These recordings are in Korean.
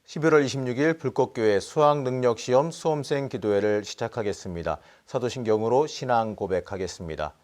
11월 26일 불꽃교회 수학능력시험 수험생 기도회를 시작하겠습니다. 사도신경으로 신앙 고백하겠습니다.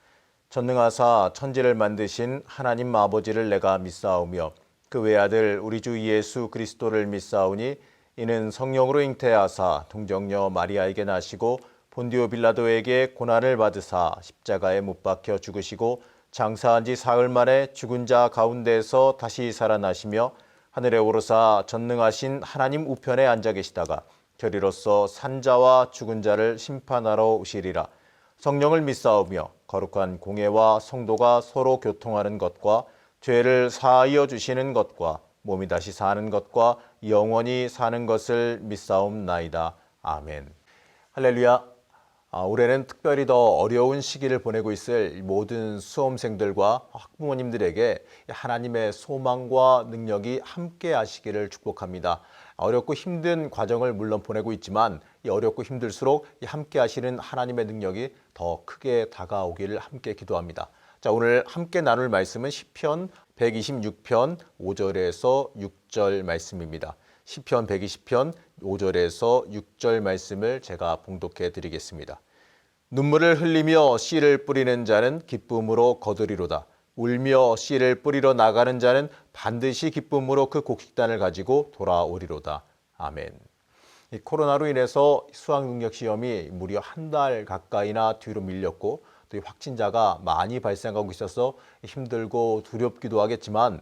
전능하사 천지를 만드신 하나님 아버지를 내가 믿사오며 그 외아들 우리 주 예수 그리스도를 믿사오니 이는 성령으로 잉태하사 동정녀 마리아에게 나시고 본디오 빌라도에게 고난을 받으사 십자가에 못 박혀 죽으시고 장사한 지 사흘 만에 죽은 자 가운데서 다시 살아나시며 하늘에 오르사 전능하신 하나님 우편에 앉아 계시다가 저리로서 산자와 죽은 자를 심판하러 오시리라. 성령을 믿사오며 거룩한 공예와 성도가 서로 교통하는 것과 죄를 사하여 주시는 것과 몸이 다시 사는 것과 영원히 사는 것을 믿사옵나이다. 아멘. 할렐루야. 올해는 특별히 더 어려운 시기를 보내고 있을 모든 수험생들과 학부모님들에게 하나님의 소망과 능력이 함께 하시기를 축복합니다. 어렵고 힘든 과정을 물론 보내고 있지만 이 어렵고 힘들수록 함께 하시는 하나님의 능력이 더 크게 다가오기를 함께 기도합니다. 자, 오늘 함께 나눌 말씀은 시편 126편 5절에서 6절 말씀입니다. 시편 120편 5절에서 6절 말씀을 제가 봉독해 드리겠습니다. 눈물을 흘리며 씨를 뿌리는 자는 기쁨으로 거두리로다. 울며 씨를 뿌리러 나가는 자는 반드시 기쁨으로 그 곡식단을 가지고 돌아오리로다. 아멘. 이 코로나로 인해서 수학능력시험이 무려 한 달 가까이나 뒤로 밀렸고 또 확진자가 많이 발생하고 있어서 힘들고 두렵기도 하겠지만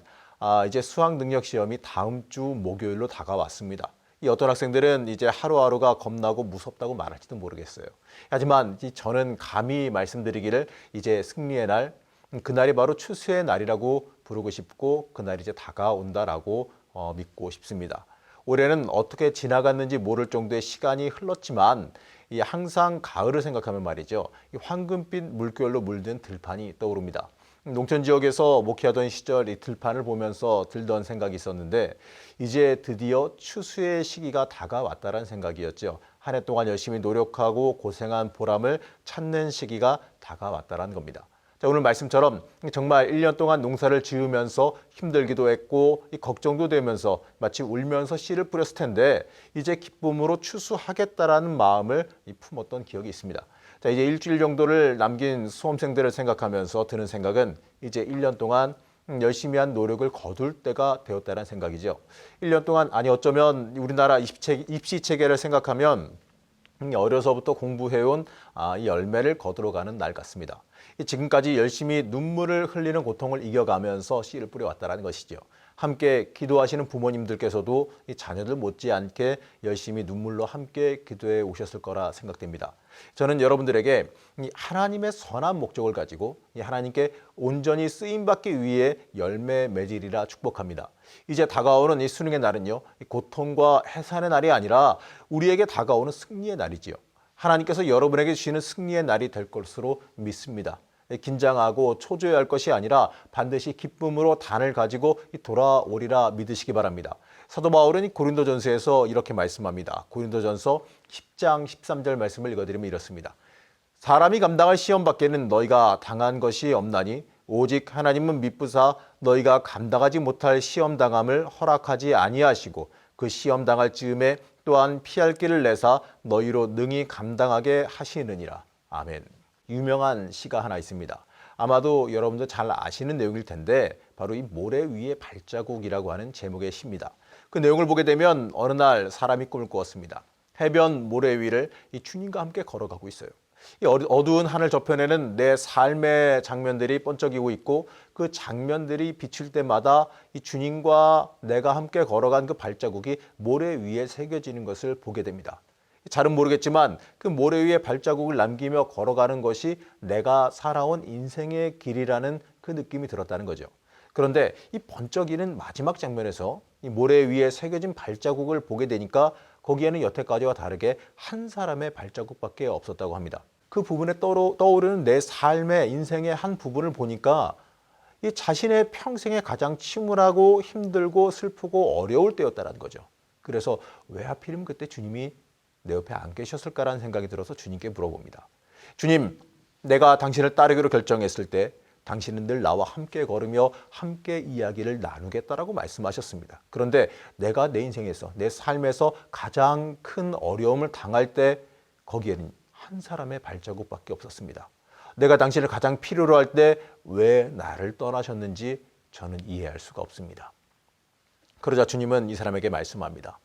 이제 수학능력시험이 다음 주 목요일로 다가왔습니다. 이 어떤 학생들은 이제 하루하루가 겁나고 무섭다고 말할지도 모르겠어요. 하지만 저는 감히 말씀드리기를 이제 승리의 날, 그날이 바로 추수의 날이라고 부르고 싶고 그날이 이제 다가온다라고 믿고 싶습니다. 올해는 어떻게 지나갔는지 모를 정도의 시간이 흘렀지만 항상 가을을 생각하면 말이죠. 이 황금빛 물결로 물든 들판이 떠오릅니다. 농촌 지역에서 목회하던 시절 이 들판을 보면서 들던 생각이 있었는데 이제 드디어 추수의 시기가 다가왔다는 생각이었죠. 한 해 동안 열심히 노력하고 고생한 보람을 찾는 시기가 다가왔다는 겁니다. 자, 오늘 말씀처럼 정말 1년 동안 농사를 지으면서 힘들기도 했고 걱정도 되면서 마치 울면서 씨를 뿌렸을 텐데 이제 기쁨으로 추수하겠다라는 마음을 품었던 기억이 있습니다. 자, 이제 일주일 정도를 남긴 수험생들을 생각하면서 드는 생각은 이제 1년 동안 열심히 한 노력을 거둘 때가 되었다는 생각이죠. 1년 동안 어쩌면 우리나라 입시 체계를 생각하면 어려서부터 공부해온 이 열매를 거들어가는 날 같습니다. 지금까지 열심히 눈물을 흘리는 고통을 이겨가면서 씨를 뿌려왔다는 것이죠. 함께 기도하시는 부모님들께서도 이 자녀들 못지않게 열심히 눈물로 함께 기도해 오셨을 거라 생각됩니다. 저는 여러분들에게 이 하나님의 선한 목적을 가지고 이 하나님께 온전히 쓰임받기 위해 열매 맺으리라 축복합니다. 이제 다가오는 이 수능의 날은요, 이 고통과 해산의 날이 아니라 우리에게 다가오는 승리의 날이지요. 하나님께서 여러분에게 주시는 승리의 날이 될 것으로 믿습니다. 긴장하고 초조해할 것이 아니라 반드시 기쁨으로 단을 가지고 돌아오리라 믿으시기 바랍니다. 사도 바울은 고린도전서에서 이렇게 말씀합니다. 고린도전서 10장 13절 말씀을 읽어드리면 이렇습니다. 사람이 감당할 시험 밖에는 너희가 당한 것이 없나니 오직 하나님은 미쁘사 너희가 감당하지 못할 시험 당함을 허락하지 아니하시고 그 시험 당할 즈음에 또한 피할 길을 내사 너희로 능히 감당하게 하시느니라. 아멘. 유명한 시가 하나 있습니다. 아마도 여러분도 잘 아시는 내용일 텐데 바로 이 모래 위의 발자국이라고 하는 제목의 시입니다. 그 내용을 보게 되면 어느 날 사람이 꿈을 꾸었습니다. 해변 모래 위를 이 주님과 함께 걸어가고 있어요. 이 어두운 하늘 저편에는 내 삶의 장면들이 번쩍이고 있고 그 장면들이 비칠 때마다 이 주님과 내가 함께 걸어간 그 발자국이 모래 위에 새겨지는 것을 보게 됩니다. 잘은 모르겠지만 그 모래 위에 발자국을 남기며 걸어가는 것이 내가 살아온 인생의 길이라는 그 느낌이 들었다는 거죠. 그런데 이 번쩍이는 마지막 장면에서 이 모래 위에 새겨진 발자국을 보게 되니까 거기에는 여태까지와 다르게 한 사람의 발자국밖에 없었다고 합니다. 그 부분에 떠오르는 내 삶의 인생의 한 부분을 보니까 이 자신의 평생에 가장 침울하고 힘들고 슬프고 어려울 때였다는 거죠. 그래서 왜 하필이면 그때 주님이 내 옆에 안 계셨을까라는 생각이 들어서 주님께 물어봅니다. 주님, 내가 당신을 따르기로 결정했을 때 당신은 늘 나와 함께 걸으며 함께 이야기를 나누겠다라고 말씀하셨습니다. 그런데 내가 내 인생에서, 내 삶에서 가장 큰 어려움을 당할 때 거기에는 한 사람의 발자국밖에 없었습니다. 내가 당신을 가장 필요로 할 때 왜 나를 떠나셨는지 저는 이해할 수가 없습니다. 그러자 주님은 이 사람에게 말씀합니다.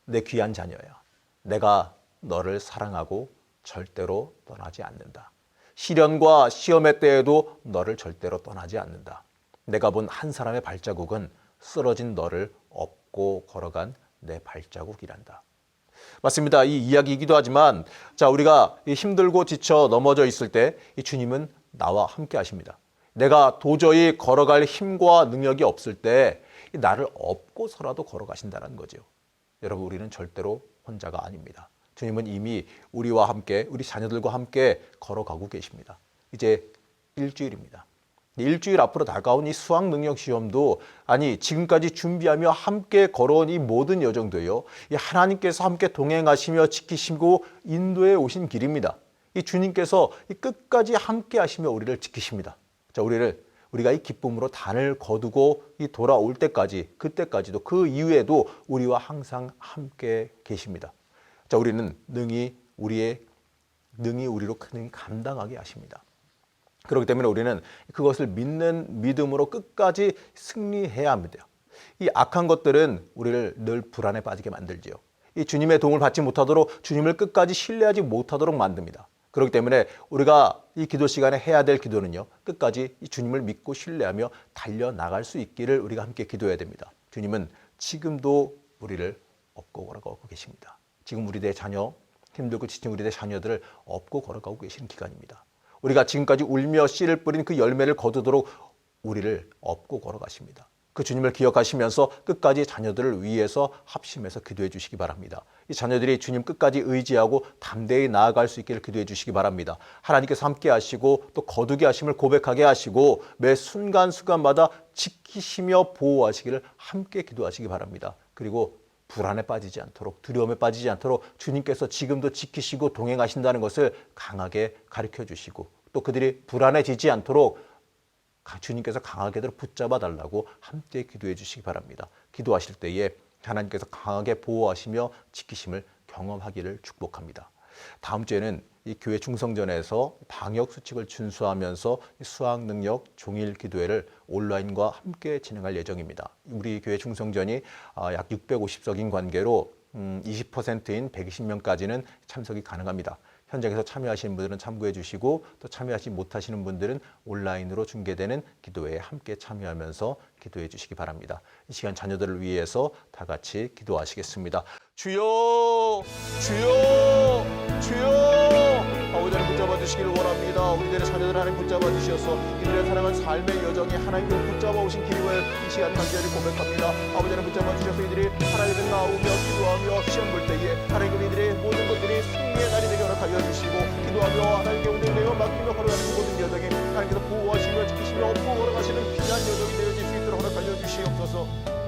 내 귀한 자녀야. 내가 너를 사랑하고 절대로 떠나지 않는다. 시련과 시험의 때에도 너를 절대로 떠나지 않는다. 내가 본 한 사람의 발자국은 쓰러진 너를 업고 걸어간 내 발자국이란다. 맞습니다. 이 이야기이기도 하지만 우리가 힘들고 지쳐 넘어져 있을 때 이 주님은 나와 함께 하십니다. 내가 도저히 걸어갈 힘과 능력이 없을 때 나를 업고서라도 걸어가신다는 거죠. 여러분, 우리는 절대로 혼자가 아닙니다. 주님은 이미 우리와 함께, 우리 자녀들과 함께 걸어가고 계십니다. 이제 일주일입니다. 일주일 앞으로 다가온 이 수학 능력 시험도 지금까지 준비하며 함께 걸어온 이 모든 여정도요, 이 하나님께서 함께 동행하시며 지키시고 인도해 오신 길입니다. 이 주님께서 이 끝까지 함께 하시며 우리를 지키십니다. 우리가 이 기쁨으로 단을 거두고 이 돌아올 때까지, 그때까지도 그 이후에도 우리와 항상 함께 계십니다. 우리는 능히 우리로 감당하게 하십니다. 그렇기 때문에 우리는 그것을 믿는 믿음으로 끝까지 승리해야 합니다. 이 악한 것들은 우리를 늘 불안에 빠지게 만들지요. 이 주님의 도움을 받지 못하도록, 주님을 끝까지 신뢰하지 못하도록 만듭니다. 그렇기 때문에 우리가 이 기도 시간에 해야 될 기도는요, 끝까지 이 주님을 믿고 신뢰하며 달려나갈 수 있기를 우리가 함께 기도해야 됩니다. 주님은 지금도 우리를 업고 걸어가고 계십니다. 지금 우리의 자녀, 힘들고 지친 우리의 자녀들을 업고 걸어가고 계시는 기간입니다. 우리가 지금까지 울며 씨를 뿌린 그 열매를 거두도록 우리를 업고 걸어가십니다. 그 주님을 기억하시면서 끝까지 자녀들을 위해서 합심해서 기도해 주시기 바랍니다. 이 자녀들이 주님 끝까지 의지하고 담대히 나아갈 수 있기를 기도해 주시기 바랍니다. 하나님께서 함께 하시고 또 거두게 하심을 고백하게 하시고 매 순간순간마다 지키시며 보호하시기를 함께 기도하시기 바랍니다. 그리고 불안에 빠지지 않도록, 두려움에 빠지지 않도록 주님께서 지금도 지키시고 동행하신다는 것을 강하게 가르쳐 주시고, 또 그들이 불안해지지 않도록 주님께서 강하게들 붙잡아 달라고 함께 기도해 주시기 바랍니다. 기도하실 때에 하나님께서 강하게 보호하시며 지키심을 경험하기를 축복합니다. 다음 주에는 이 교회 중성전에서 방역 수칙을 준수하면서 수학 능력 종일 기도회를 온라인과 함께 진행할 예정입니다. 우리 교회 중성전이 약 650석인 관계로 20%인 120명까지는 참석이 가능합니다. 현장에서 참여하시는 분들은 참고해 주시고, 또 참여하지 못하시는 분들은 온라인으로 중계되는 기도회에 함께 참여하면서 기도해 주시기 바랍니다. 이 시간 자녀들을 위해서 다 같이 기도하시겠습니다. 주여, 주여, 주여. 아버지 하나님 붙잡아 주시기를 원합니다. 우리들의 자녀들 하나님 붙잡아 주셔서 이들의 사랑한 삶의 여정에 하나님께서 붙잡아 오신 길임을 이 시간 간절히 고백합니다. 아버지 하나님 붙잡아 주셔서 이들이 하나님을 나오며 기도하며 시험 볼 때에 하나님 이들의 모든 것들이 승리의 날이 되게 허락하여 주시고, 기도하며 하나님께 운행되어 맡기며 걸어가는 모든 여정에 하나님께서 보호하시며 지키시며 업고 걸어가시는 귀한 여정이 되어질 수 있도록 허락하여 주시옵소서.